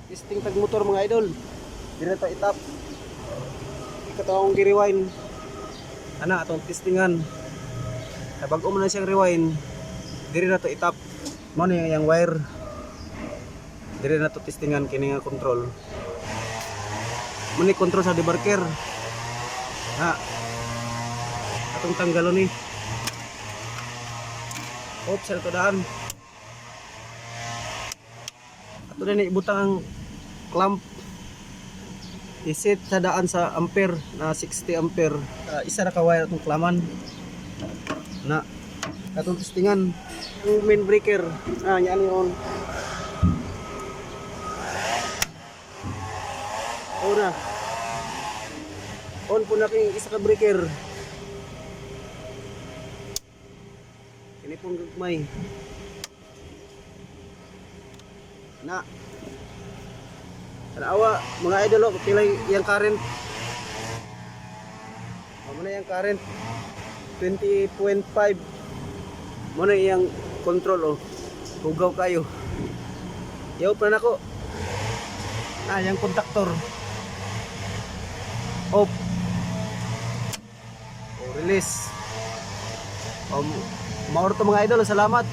Testing tag motor mga idol. Dire ta itap. Ikatawang gi-rewind. Ana atong testingan. Kapag mo na siyang rewind, dire na to itap. Mo ni yang wire. Dire na to testingan kini nga control. Mo ni control sa debarker. Ha. Atong tanggalon ni. Oops, sa to daan. Ato na ni ibutang ang clamp. Iset sa daan sa ampere na 60 ampere. Isa ra ka wire atong klaman. Na atong testingan yung main breaker. Yan on. Na. On po na king isa ka breaker. Kini pong gagmay. Na. Tanawa mga idol pilay yang current. Muna yang current 20.5. Muna yang control Hugaw kayo. Yaw pa na ko. Yang contactor. Off. Release. Mauro to mga idol, salamat.